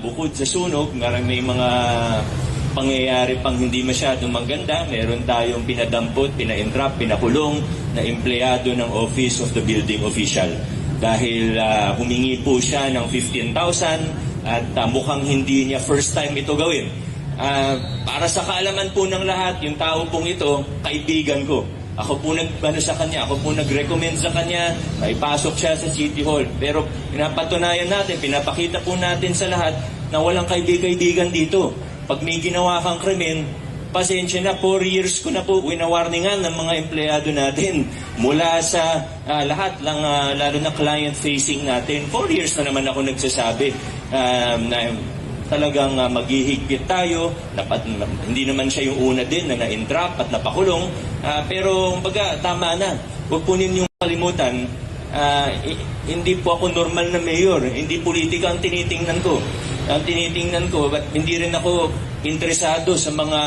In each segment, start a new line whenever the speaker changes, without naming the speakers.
bukod sa sunog, may mga pangyayari pang hindi masyadong maganda. Meron tayong pinadampot, pina-entrap, pinakulong na empleyado ng Office of the Building Official. Dahil humingi po siya ng 15,000 at mukhang hindi niya first time ito gawin. Para sa kaalaman po ng lahat, yung tao pong ito, kaibigan ko. Ako po nag-recommend sa kanya, ipasok siya sa City Hall. Pero pinapatunayan natin, pinapakita po natin sa lahat na walang kaibigan dito. Pag may ginawa kang krimen, pasensya na, 4 years ko na po winawarningan ng mga empleyado natin mula sa lahat lang, lalo na client-facing natin. 4 years na naman ako nagsasabi na talagang maghihigpit tayo. Hindi naman siya yung una din na na-entrap at napakulong. Pero baga, tama na. Huwag po ninyong kalimutan, hindi po ako normal na mayor. Hindi politika ang tinitingnan ko. But hindi rin ako interesado sa mga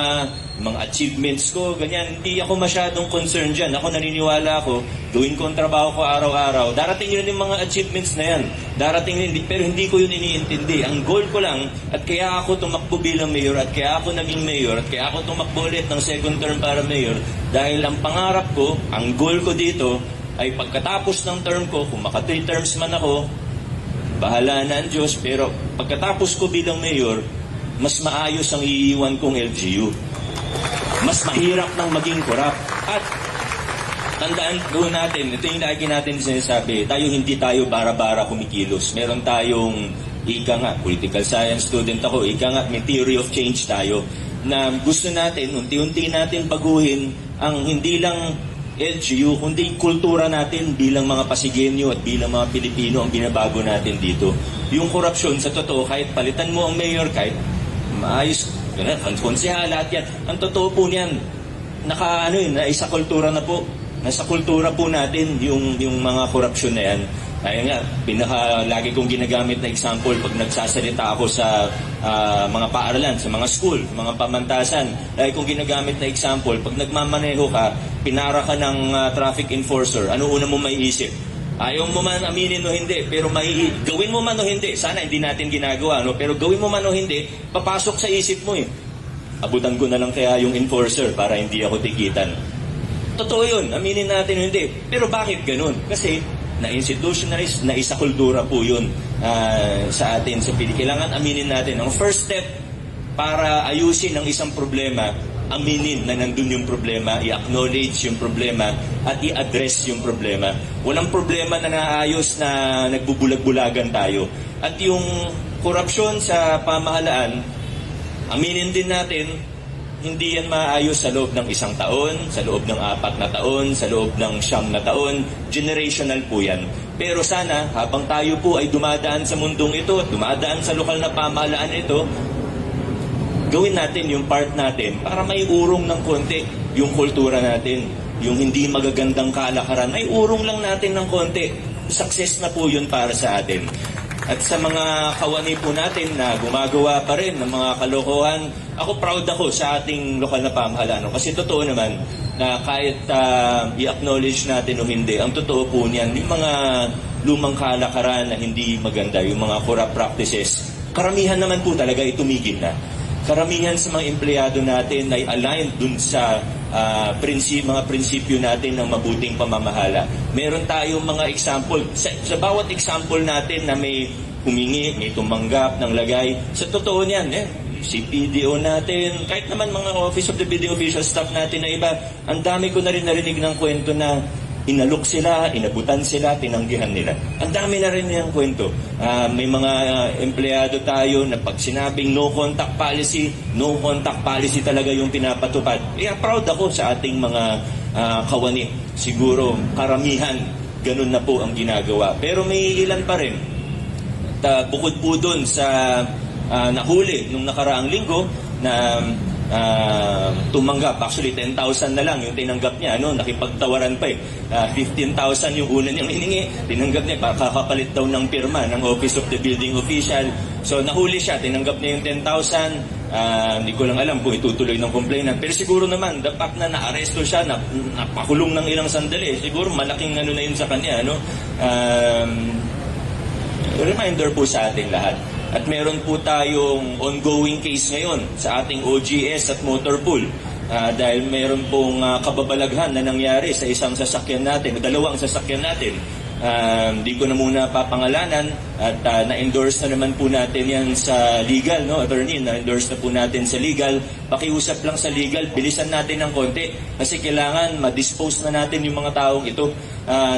achievements ko, ganyan. Hindi ako masyadong concerned dyan. Ako naniniwala ako, gawin ko ang trabaho ko araw-araw. Darating yun yung mga achievements na yan. Darating yun, pero hindi ko yun iniintindi. Ang goal ko lang, at kaya ako tumakbo bilang mayor, at kaya ako naging mayor, at kaya ako tumakbo ulit ng second term para mayor, dahil ang pangarap ko, ang goal ko dito, ay pagkatapos ng term ko, kung maka 3 terms man ako, bahala na ang Diyos, pero pagkatapos ko bilang mayor, mas maayos ang iiwan kong LGU. Mas mahirap nang maging korap. At tandaan doon natin, ito yung lagi natin sinasabi, hindi tayo bara-bara kumikilos. Meron tayong, political science student ako, may theory of change tayo, na gusto natin, unti-unti natin baguhin ang hindi lang LGU, kundi kultura natin bilang mga Pasigenyo at bilang mga Pilipino ang binabago natin dito. Yung korupsyon, sa totoo, kahit palitan mo ang mayor, kahit maayos, konsehala at yan, ang totoo po niyan, naisa kultura na po. Nasa kultura po natin yung mga korupsyon na yan. Kaya nga, lagi kong ginagamit na example pag nagsasalita ako sa mga paaralan, sa mga school, mga pamantasan. Lagi kong ginagamit na example, pag nagmamaneho ka, pinara ka ng traffic enforcer, ano una mo maiisip? Ayaw mo man aminin o hindi, pero gawin mo man o hindi, sana hindi natin ginagawa, no? Pero gawin mo man o hindi, papasok sa isip mo eh. Abutan ko na lang kaya yung enforcer para hindi ako tikitan. Totoo yun, aminin natin o hindi. Pero bakit ganun? Kasi na-institutionalize, na isa kultura po yun sa atin sa Pilipinas. Kailangan aminin natin. Ang first step para ayusin ang isang problema, aminin na nandun yung problema, i-acknowledge yung problema, at i-address yung problema. Walang problema na naayos na nagbubulag-bulagan tayo. At yung korupsyon sa pamahalaan, aminin din natin, hindi yan maayos sa loob ng 1 taon, sa loob ng 4 na taon, sa loob ng 9 na taon. Generational po yan. Pero sana, habang tayo po ay dumadaan sa mundong ito, dumadaan sa lokal na pamahalaan ito, gawin natin yung part natin para may urong ng konti yung kultura natin. Yung hindi magagandang kalakaran, ay urong lang natin ng konti. Success na po yun para sa atin. At sa mga kawani po natin na gumagawa pa rin ng mga kalokohan, ako proud ako sa ating lokal na pamahalaan. Kasi totoo naman na kahit i-acknowledge natin o hindi, ang totoo po niyan, yung mga lumang kalakaran na hindi maganda, yung mga corrupt practices, karamihan naman po talaga itumigil na. Karamihan sa mga empleyado natin ay aligned dun sa mga prinsipyo natin ng mabuting pamamahala. Meron tayong mga example. Sa bawat example natin na may humingi, may tumanggap ng lagay, sa totoo niyan, si PDO natin, kahit naman mga Office of the Building Official staff natin na iba, ang dami ko na rin narinig ng kwento na inalok sila, inabutan sila, tinanggihan nila. Ang dami na rin yung kwento. May mga empleyado tayo na pag sinabing no contact policy talaga yung pinapatupad. Proud ako sa ating mga kawani. Siguro karamihan, ganun na po ang ginagawa. Pero may ilan pa rin. Bukod po dun sa nahuli nung nakaraang linggo na tumanggap. Actually, 10,000 na lang yung tinanggap niya. Nakipagtawaran pa eh. 15,000 yung una niyang hiningi. Tinanggap niya, kakapalit daw ng pirma ng Office of the Building Official. So, nahuli siya. Tinanggap niya yung 10,000. Hindi ko lang alam kung itutuloy ng complainant. Pero siguro naman, the fact na naaresto siya, napakulong ng ilang sandali, siguro malaking na yun sa kanya. Reminder po sa ating lahat. At meron po tayong ongoing case ngayon sa ating OGS at motor pool. Dahil meron pong kababalaghan na nangyari sa isang sasakyan natin, o dalawang sasakyan natin. Di ko na muna papangalanan at na-endorse na naman po natin yan sa legal, no? Attorney, na-endorse na po natin sa legal. Pakiusap lang sa legal, bilisan natin ng konti kasi kailangan ma-dispose na natin yung mga taong ito.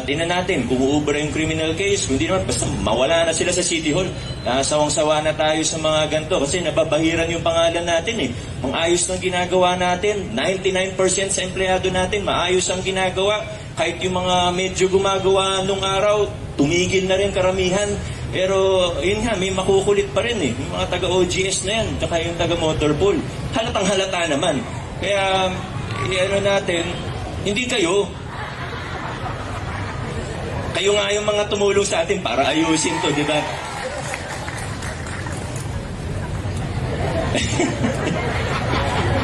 Tingnan natin kung uubra yung criminal case, kung hindi naman, basta mawala na sila sa City Hall. Sawang-sawa na tayo sa mga ganito kasi nababahiran yung pangalan natin eh. Ang ayos ng ginagawa natin, 99% sa empleyado natin, maayos ang ginagawa. Kahit yung mga medyo gumagawa nung araw, tumigil na rin karamihan. Pero yun nga, may makukulit pa rin eh. Yung mga taga-OGS na yan, tsaka yung taga-motorpool. Halatang halata naman. Kaya, ano natin, hindi kayo. Kayo nga yung mga tumulong sa atin para ayusin to, di ba?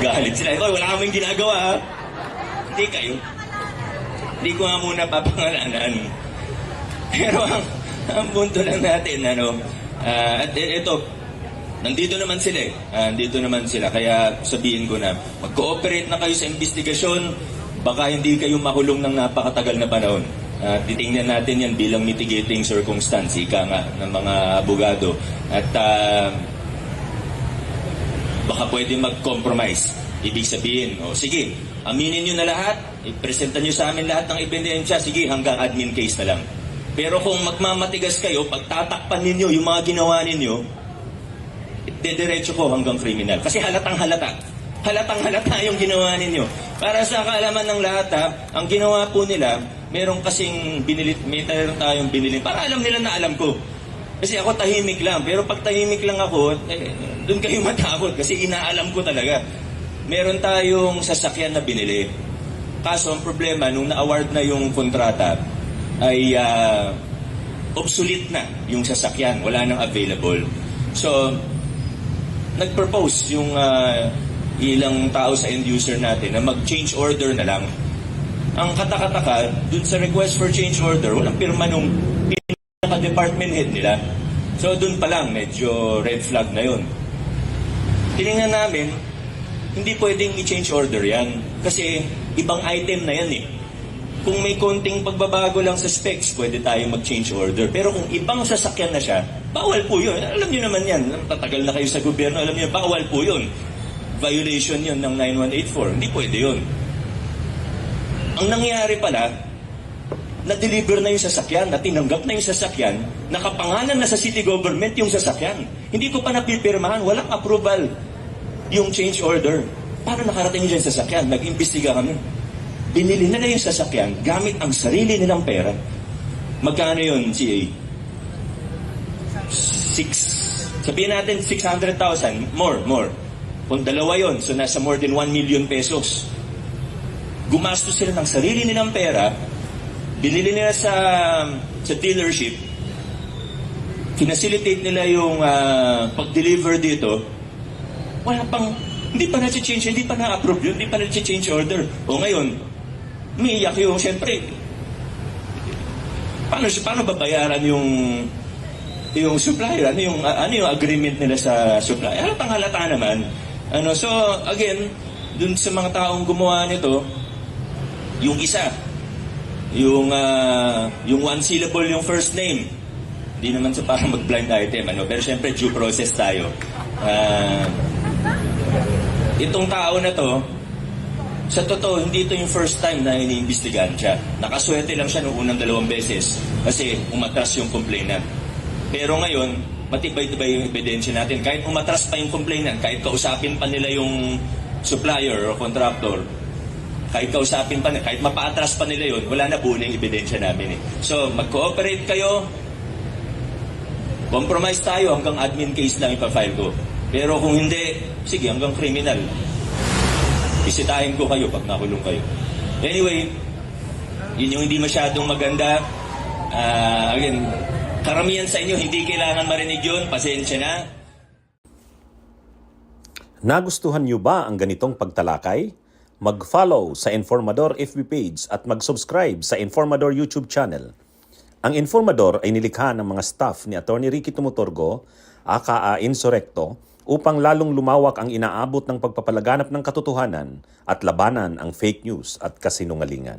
Galit sila. Wala kaming ginagawa, ha? Hindi kayo. Hindi ko nga muna papangalanan. Pero ang punto lang natin, at ito, nandito naman sila eh. Nandito naman sila. Kaya sabihin ko na, mag-cooperate na kayo sa investigasyon, baka hindi kayo makulong ng napakatagal na panahon. Titingnan natin yan bilang mitigating circumstance, ika nga ng mga abogado. At baka pwede mag-compromise. Ibig sabihin, sige, aminin nyo na lahat, ipresenta nyo sa amin lahat ng ebidensya, sige, hanggang admin case na lang. Pero kung magmamatigas kayo, pagtatakpan ninyo yung mga ginawa ninyo, dediretso ko hanggang kriminal. Kasi halatang halata. Halatang halata yung ginawa ninyo. Para sa kaalaman ng lahat, ang ginawa po nila, meron kasing meron tayong binili. Para alam nila na alam ko. Kasi ako tahimik lang. Pero pag tahimik lang ako, doon kayo matakot kasi inaalam ko talaga. Meron tayong sasakyan na binili. Kaso ang problema, nung na-award na yung kontrata, ay obsolete na yung sasakyan. Wala nang available. So, nag-propose yung ilang tao sa end user natin na mag-change order na lang. Ang katakataka, dun sa request for change order, walang pirma nung pinaka-department head nila. So, dun pa lang, medyo red flag na yun. Tinignan namin, hindi pwedeng i-change order yan. Kasi ibang item na yan eh. Kung may konting pagbabago lang sa specs, pwede tayo mag-change order. Pero kung ibang sasakyan na siya, bawal po yun. Alam niyo naman yan. Tatagal na kayo sa gobyerno, alam niyo, bawal po yun. Violation yun ng 9184. Hindi pwede yun. Ang nangyari pala, na-deliver na yung sasakyan, na tinanggap na yung sasakyan, nakapangalan na sa city government yung sasakyan. Hindi ko pa napipirmahan, walang approval yung change order. Paano nakarating dyan sa sasakyan? Nag-imbestiga kami. Binili na yung sasakyan gamit ang sarili nilang pera. Magkano yun, CA? Sabihin natin 600,000. More. Kung dalawa yun, so nasa more than 1 million pesos. Gumastos sila ng sarili nilang pera, binili nila sa dealership, kinasilitate nila yung pag-deliver dito, wala pang, hindi pa na-change, hindi pa na-approve yun, hindi pa na-change order. O ngayon, umiiyak yung, syempre, paano babayaran yung supplier? Ano yung agreement nila sa supplier? Halata naman. So, again, dun sa mga taong gumawa nito, yung isa, yung one syllable yung first name, hindi naman sa parang mag-blind item, pero syempre due process tayo. Itong tao na to, sa totoo, hindi ito yung first time na iniimbestigahan siya. Nakaswerte lang siya noong unang 2 beses kasi umatras yung complainant. Pero ngayon, matibay-tibay yung ebidensya natin. Kahit umatras pa yung complainant, kahit kausapin pa nila yung supplier o contractor, kahit kausapin pa nila, kahit mapaatras pa nila yun, wala na buo na yung ebidensya namin eh. So, mag-cooperate kayo, compromise tayo, hanggang admin case lang ipafile ko. Pero kung hindi, sige, hanggang criminal. Bisitahin ko kayo pag nakulong kayo. Anyway, yun yung hindi masyadong maganda. Again, karamihan sa inyo, hindi kailangan marinig yun. Pasensya na.
Nagustuhan niyo ba ang ganitong pagtalakay? Mag-follow sa Informador FB page at mag-subscribe sa Informador YouTube channel. Ang Informador ay nilikha ng mga staff ni Atty. Ricky Tumuturgo aka Insurrecto, upang lalong lumawak ang inaabot ng pagpapalaganap ng katotohanan at labanan ang fake news at kasinungalingan.